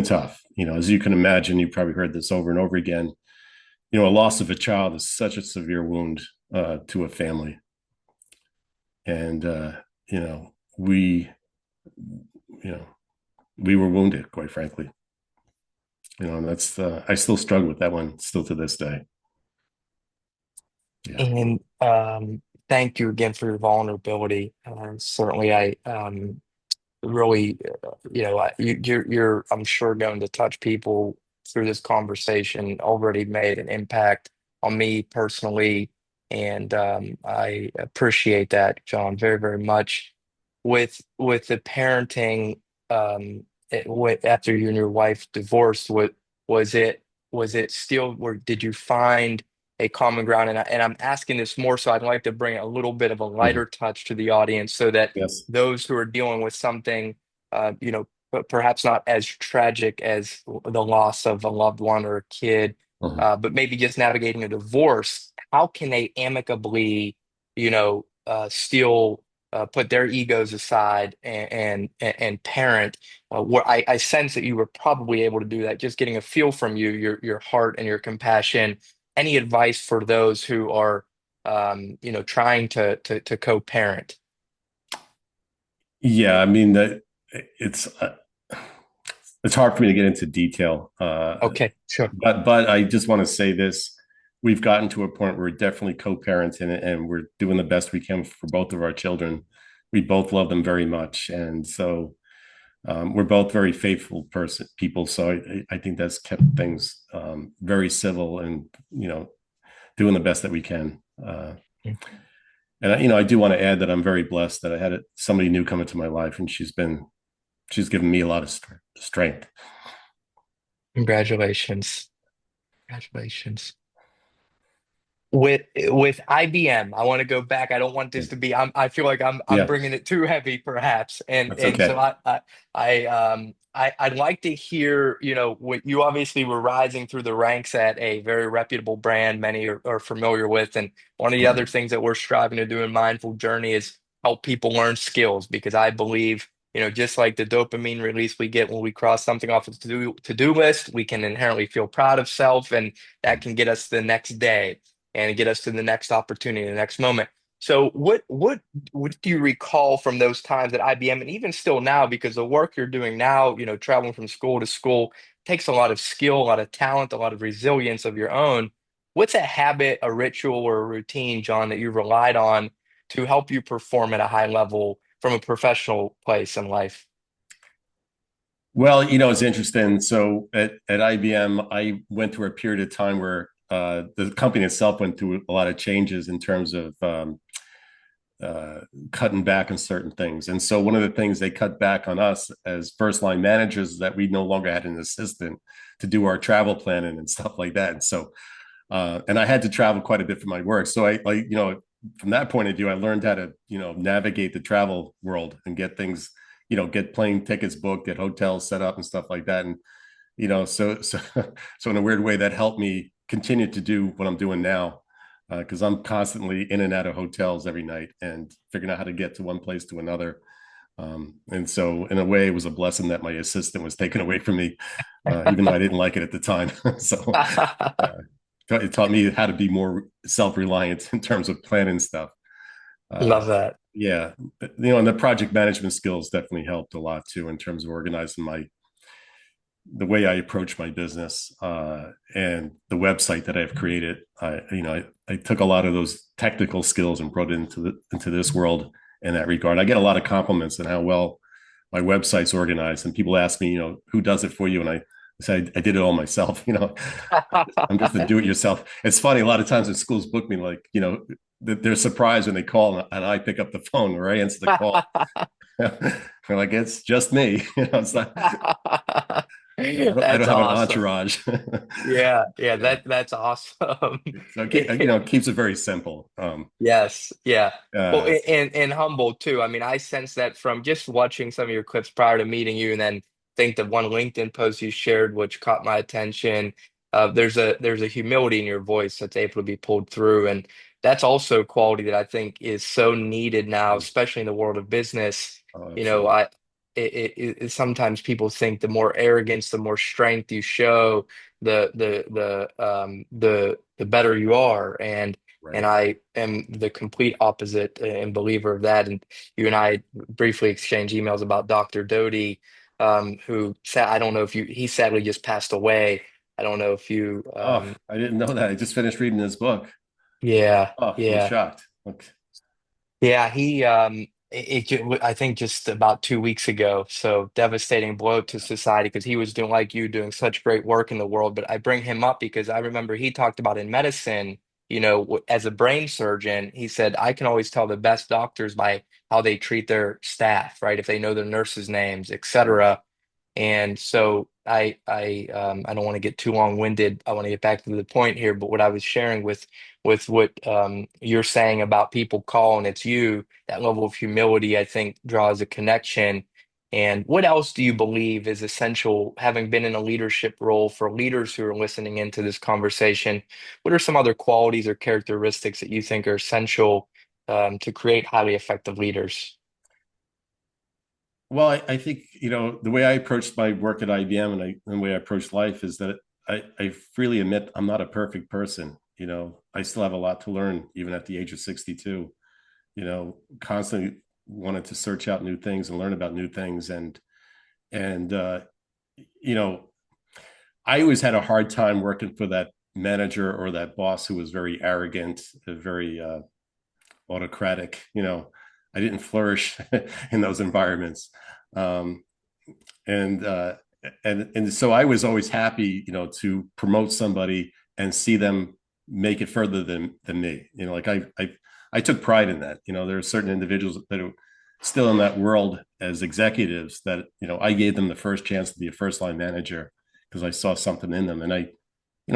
tough. As you can imagine, you probably heard this over and over again. A loss of a child is such a severe wound to a family, and you know we you know we were wounded, quite frankly. And that's I still struggle with that one still to this day. Yeah. And thank you again for your vulnerability. Certainly, I really, you're, I'm sure, going to touch people through this conversation. Already made an impact on me personally, and I appreciate that, John, very, very much. With the parenting, after you and your wife divorced, what was it? Was it still? Did you find a common ground. And I'm asking this more so I'd like to bring a little bit of a Mhm. lighter touch to the audience so that Yes. those who are dealing with something, but perhaps not as tragic as the loss of a loved one or a kid, Mhm. but maybe just navigating a divorce, how can they amicably, still put their egos aside and parent? Where I sense that you were probably able to do that, just getting a feel from you, your heart and your compassion. Any advice for those who are, trying to co-parent? Yeah, I mean that it's it's hard for me to get into detail, Okay, sure. but I just want to say this: we've gotten to a point where we're definitely co-parenting it, and we're doing the best we can for both of our children. We both love them very much, and so we're both very faithful people. So I think that's kept things very civil, and doing the best that we can. And I do want to add that I'm very blessed that I had somebody new come into my life, and she's given me a lot of strength. Congratulations. Congratulations. With IBM, I want to go back. I don't want this to be. I feel like I'm Yeah, bringing it too heavy, perhaps. And that's and so okay. I'd like to hear. What you obviously were rising through the ranks at a very reputable brand, many are familiar with. And one of the other things that we're striving to do in Mindful Journey is help people learn skills because I believe. Just like the dopamine release we get when we cross something off the to-do list, we can inherently feel proud of self, and that can get us the next day and get us to the next opportunity, the next moment. So what do you recall from those times at IBM and even still now, because the work you're doing now, traveling from school to school takes a lot of skill, a lot of talent, a lot of resilience of your own. What's a habit, a ritual, or a routine, John, that you've relied on to help you perform at a high level from a professional place in life? Well, it's interesting. So at IBM, I went through a period of time where the company itself went through a lot of changes in terms of uh, cutting back on certain things. And so one of the things they cut back on us as first line managers is that we no longer had an assistant to do our travel planning and stuff like that. And so, and I had to travel quite a bit for my work. So from that point of view, I learned how to, navigate the travel world and get things, get plane tickets booked, get hotels set up and stuff like that. And, so in a weird way that helped me continue to do what I'm doing now because I'm constantly in and out of hotels every night and figuring out how to get to one place to another. And so, in a way, it was a blessing that my assistant was taken away from me, even though I didn't like it at the time. So, uh, it taught me how to be more self-reliant in terms of planning stuff. Love Uh, that. yeah, and the project management skills definitely helped a lot too in terms of organizing the way I approach my business and the website that I've created. I took a lot of those technical skills and brought it into this world in that regard. I get a lot of compliments on how well my website's organized, and people ask me, who does it for you? And I say I did it all myself. I'm just a do-it-yourself. It's funny. A lot of times when schools book me, like they're surprised when they call and I pick up the phone or I answer the call. They're like, it's just me. It's not. I don't That's have an awesome. entourage. Yeah, yeah, Yeah. that's awesome. So it keeps it very simple. Yes, yeah. Well, Uh, and humble too. I mean, I sense that from just watching some of your clips prior to meeting you, and then think the one LinkedIn post you shared, which caught my attention. There's a humility in your voice that's able to be pulled through, and that's also a quality that I think is so needed now, especially in the world of business. oh, You know, absolutely. I sometimes people think the more arrogance, the more strength you show, the better you are, and Right. I am the complete opposite and believer of that. And you and I briefly exchanged emails about Dr. Doty, who said, I don't know if he sadly just passed away. I don't know if you, Oh, I didn't know that. I just finished reading this book. yeah, Oh, I'm yeah. shocked. Okay. Yeah, I think just about 2 weeks ago. So devastating blow to society because he was doing like you doing such great work in the world. But I bring him up because I remember he talked about in medicine, as a brain surgeon, he said, I can always tell the best doctors by how they treat their staff, right? If they know their nurses' names, Right. etc. And so I don't want to get too long-winded. I want to get back to the point here, but what I was sharing with what you're saying about people calling it's you, that level of humility, I think draws a connection. And what else do you believe is essential, having been in a leadership role for leaders who are listening into this conversation? What are some other qualities or characteristics that you think are essential to create highly effective leaders? Well, I think, the way I approached my work at IBM and the way I approach life is that I freely admit I'm not a perfect person. I still have a lot to learn, even at the age of 62, constantly wanted to search out new things and learn about new things. And you know, I always had a hard time working for that manager or that boss who was very arrogant, very autocratic. I didn't flourish in those environments. Um, and and so I was always happy, to promote somebody and see them make it further than me. Like I took pride in that. There are certain individuals that are still in that world as executives that I gave them the first chance to be a first line manager because I saw something in them, and I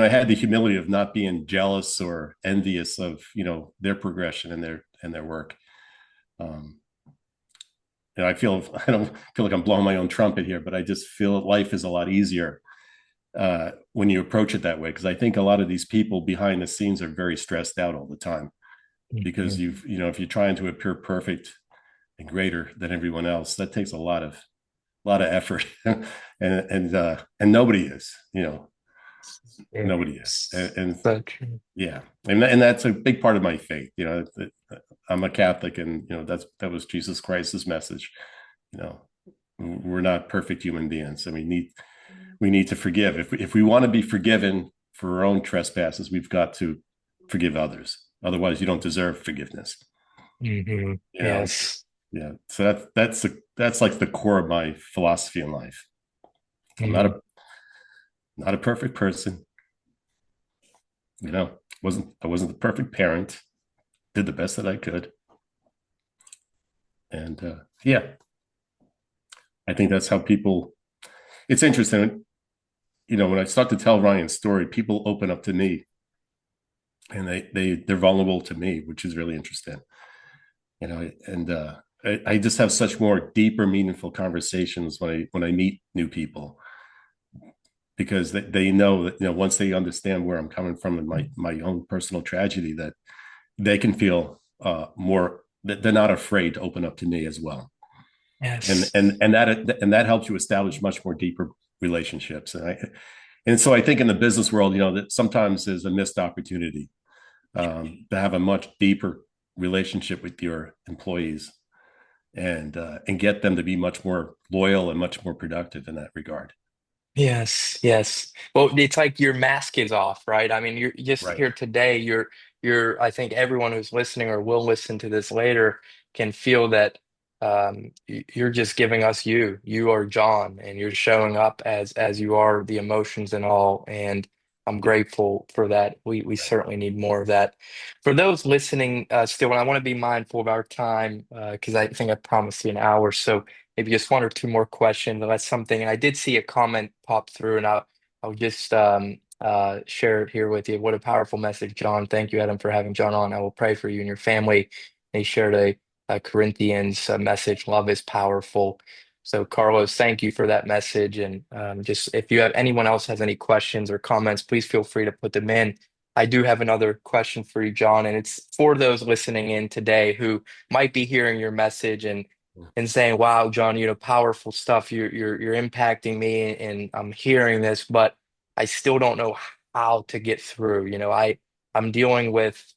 had the humility of not being jealous or envious of their progression and their work. Um, I don't feel like I'm blowing my own trumpet here, but I just feel that life is a lot easier when you approach it that way. Because I think a lot of these people behind the scenes are very stressed out all the time because Mhm. if you're trying to appear perfect and greater than everyone else, that takes a lot of effort, and nobody is, nobody is, and So true. yeah, and that's a big part of my faith. I'm a Catholic, and that was Jesus Christ's message. You know, we're not perfect human beings, and we need to forgive. If we want to be forgiven for our own trespasses, we've got to forgive others. Otherwise, you don't deserve forgiveness. You know, Yes. yeah. So that's like the core of my philosophy in life. I'm not a perfect person. I wasn't the perfect parent. Did the best that I could, and yeah, I think that's how people. It's interesting. When I start to tell Ryan's story, people open up to me, and they're vulnerable to me, which is really interesting. And I just have such more deeper, meaningful conversations when I meet new people because they know that once they understand where I'm coming from and my own personal tragedy, that they can feel more that they're not afraid to open up to me as well. and Yes. and and that helps you establish much more deeper relationships. And so I think in the business world, that sometimes is a missed opportunity to have a much deeper relationship with your employees and get them to be much more loyal and much more productive in that regard. Yes, yes. Well, it's like your mask is off, right? I mean, you're just Right. here today. I think everyone who's listening or will listen to this later can feel that you're just giving us you. You are John, and you're showing up as you are, the emotions and all. And I'm Yeah. grateful for that. We Right. certainly need more of that. For those listening, still, and I want to be mindful of our time because I think I promised you an hour. So maybe just one or two more questions. That's something. And I did see a comment pop through, and I'll just share it here with you. What a powerful message, John. Thank you, Adam, for having John on. I will pray for you and your family. They shared a Corinthians message. Love is powerful. So, Carlos, thank you for that message. And just if you have anyone else has any questions or comments, please feel free to put them in. I do have another question for you, John, and it's for those listening in today who might be hearing your message and saying, "Wow, John, powerful stuff. You're impacting me, and I'm hearing this, but I still don't know how to get through. I'm dealing with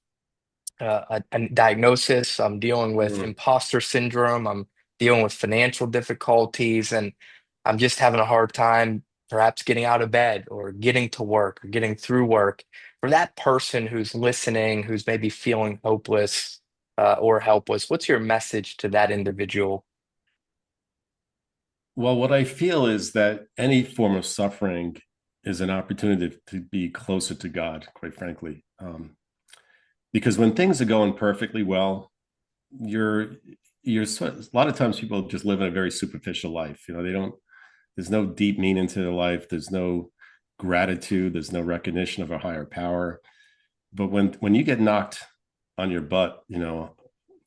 a diagnosis. I'm dealing with Mm. imposter syndrome. I'm dealing with financial difficulties, and I'm just having a hard time perhaps getting out of bed or getting to work or getting through work." For that person who's listening, who's maybe feeling hopeless or helpless, what's your message to that individual? Well, what I feel is that any form of suffering is an opportunity to be closer to God, quite frankly. Because when things are going perfectly well, you're a lot of times people just live in a very superficial life. They don't there's no deep meaning to their life. There's no gratitude. There's no recognition of a higher power. But when you get knocked on your butt,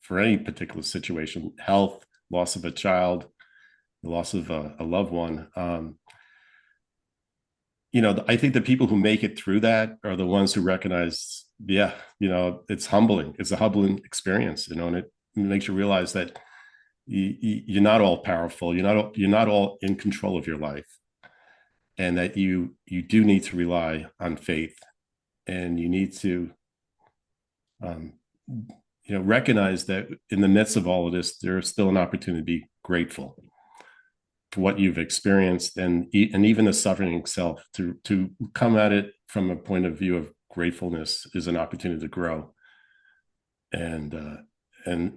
for any particular situation, health, loss of a child, the loss of a loved one, I think the people who make it through that are the ones who recognize, yeah, it's humbling. It's a humbling experience, and it makes you realize that you're not all powerful. You're not all in control of your life, and that you do need to rely on faith, and you need to, um, recognize that in the midst of all of this, there's still an opportunity to be grateful for what you've experienced, and even the suffering itself. To come at it from a point of view of gratefulness is an opportunity to grow, and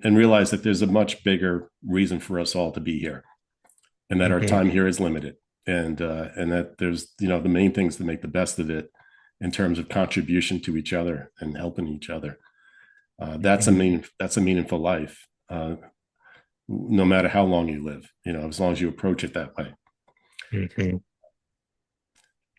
realize that there's a much bigger reason for us all to be here, and that our Hmm. time here is limited, and that there's the main things to make the best of it in terms of contribution to each other and helping each other. That's a meaningful life, no matter how long you live, as long as you approach it that way. Hmm.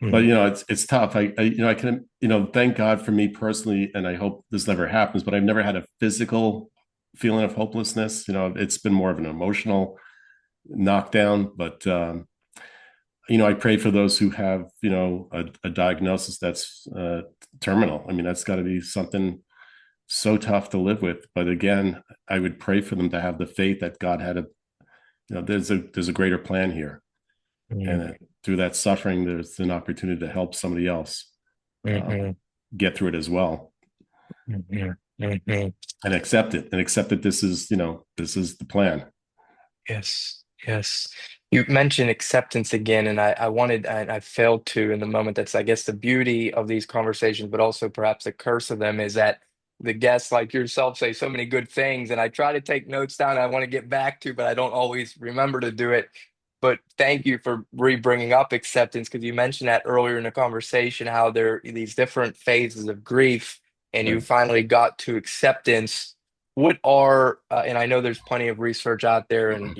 But it's tough. I can, thank God for me personally, and I hope this never happens, but I've never had a physical feeling of hopelessness. It's been more of an emotional knockdown. But I pray for those who have, a diagnosis that's terminal. I mean, that's got to be something so tough to live with. But again, I would pray for them to have the faith that God had there's a greater plan here, and Hmm. through that suffering, there's an opportunity to help somebody else um, Hmm. get through it as well, Hmm. Hmm. and accept that this is the plan. Yes, yes. You mentioned acceptance again, and I failed to in the moment. That's, I guess, the beauty of these conversations, but also perhaps the curse of them is that the guests like yourself say so many good things, and I try to take notes down I want to get back to, but I don't always remember to do it. But thank you for re-bringing up acceptance because you mentioned that earlier in the conversation, how there are these different phases of grief, and you Right. finally got to acceptance. What are and I know there's plenty of research out there, and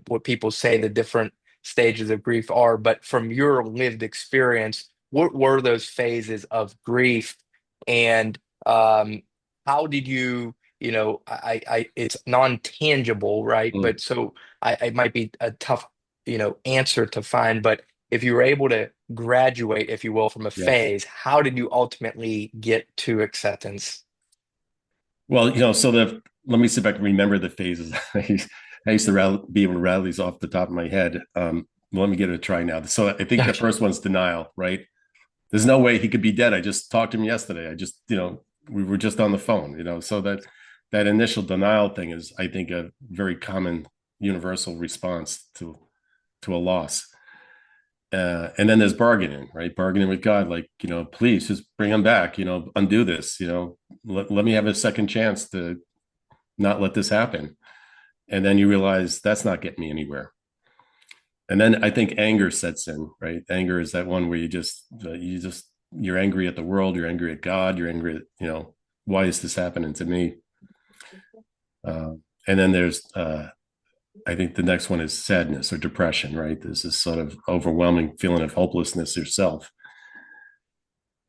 what people say the different stages of grief are, but from your lived experience, what were those phases of grief, and how did you, it's non-tangible, right? Mm. But so it might be a tough, answer to find, but if you were able to graduate, if you will, from a Yes. phase, how did you ultimately get to acceptance? Well, let me see if I can remember the phases. I used to be able to rattle these off the top of my head. Let me give it a try now. So I think the Gotcha. first one's denial, right? There's no way he could be dead. I just talked to him yesterday. We were just on the phone, so that initial denial thing is, I think, a very common universal response to a loss. And then there's bargaining, right? Bargaining with God, like, please just bring him back, undo this, let me have a second chance to not let this happen. And then you realize that's not getting me anywhere. And then I think anger sets in, right? Anger is that one where you're angry at the world, you're angry at God, you're angry at, why is this happening to me? And then there's, I think the next one is sadness or depression, right? There's this sort of overwhelming feeling of hopelessness yourself.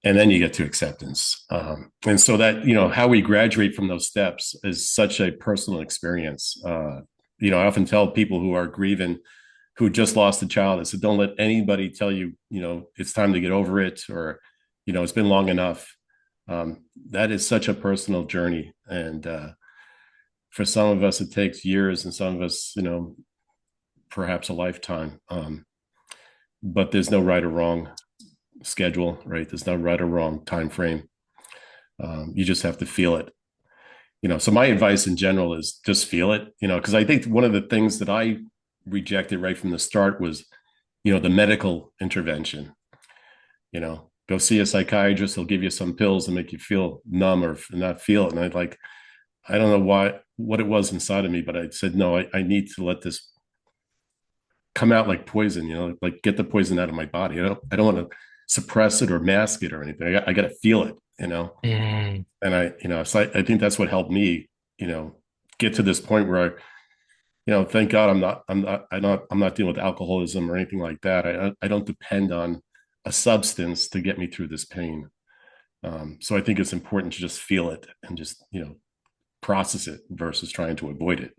And then you get to acceptance. And so that, how we graduate from those steps is such a personal experience. I often tell people who are grieving, who just lost a child, I said, don't let anybody tell you, it's time to get over it, or, it's been long enough. That is such a personal journey. And for some of us, it takes years, and some of us, perhaps a lifetime. But there's no right or wrong schedule, right? There's no right or wrong time frame. You just have to feel it. So my advice in general is just feel it, because I think one of the things that I rejected right from the start was, the medical intervention. Go see a psychiatrist, he'll give you some pills and make you feel numb or not feel it. And I don't know what it was inside of me, but I said, no, I need to let this come out like poison, like get the poison out of my body. I don't want to suppress it or mask it or anything. I got to feel it. And so I think that's what helped me, get to this point where Thank God I'm not dealing with alcoholism or anything like that. I don't depend on a substance to get me through this pain. So I think it's important to just feel it and just, process it versus trying to avoid it.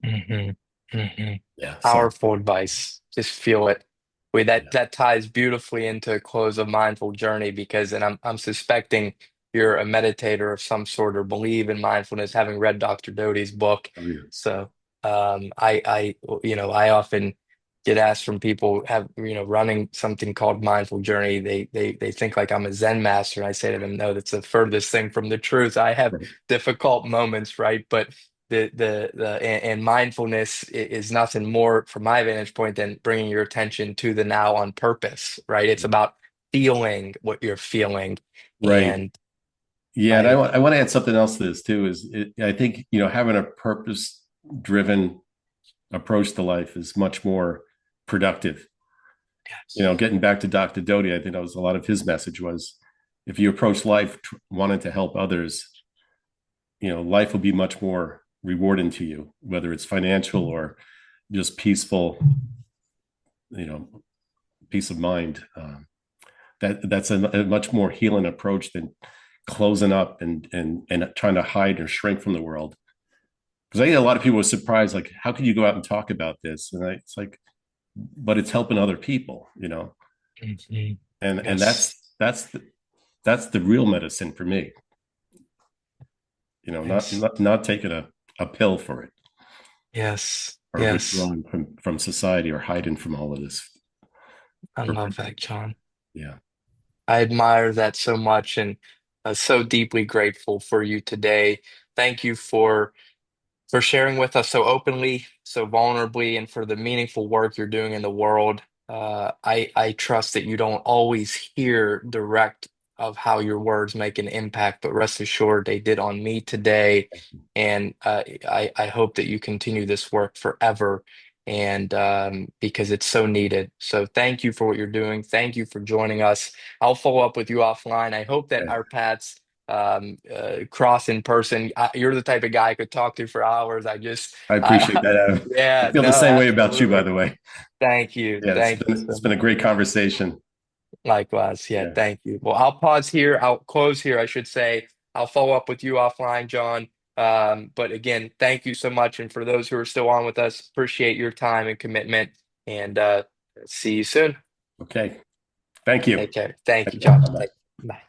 Hmm. Hmm. Yeah. So, Powerful advice. Just feel it. Wait, that yeah. that ties beautifully into Close of Mindful Journey because, and I'm suspecting you're a meditator of some sort or believe in mindfulness, having read Dr. Doty's book. Oh, yeah. So, I often get asked from people have, running something called Mindful Journey. They think like I'm a Zen master, and I say to them, no, that's the furthest thing from the truth. I have Right. difficult moments, right? But and mindfulness is nothing more from my vantage point than bringing your attention to the now on purpose, right? It's about feeling what you're feeling. Right. And Yeah. And I, I want to add something else to this too, I think, having a purpose driven approach to life is much more productive. yes. Getting back to Dr. Doty, I think that was a lot of his message was if you approach life wanting to help others, life will be much more rewarding to you, whether it's financial or just peaceful, you know, peace of mind. That's a much more healing approach than closing up and trying to hide or shrink from the world. Because I think a lot of people were surprised, like, how can you go out and talk about this? It's like, but it's helping other people. Mhm. And Yes. that's the real medicine for me. Not Yes. not taking a pill for it Yes. or Yes. withdrawing from society or hiding from all of this. I love that, John. Yeah. I admire that so much and so deeply grateful for you today. Thank you for sharing with us so openly, so vulnerably, and for the meaningful work you're doing in the world. I trust that you don't always hear direct of how your words make an impact, but rest assured they did on me today. And I hope that you continue this work forever and because it's so needed. So thank you for what you're doing. Thank you for joining us. I'll follow up with you offline. I hope that Okay. our paths cross in person. You're the type of guy I could talk to for hours. I appreciate I, that, Adam. I yeah, feel the no, same way about you, by absolutely. the way. Thank you. Yeah, Thank you it's so been a much. great conversation. Likewise. Yeah, Yeah. thank you. Well, I'll pause here. I'll close here, I should say. I'll follow up with you offline, John. But again, thank you so much. And for those who are still on with us, appreciate your time and commitment. And see you soon. Okay. Thank you. Take care. Thank you, Okay. John. Bye bye. Bye.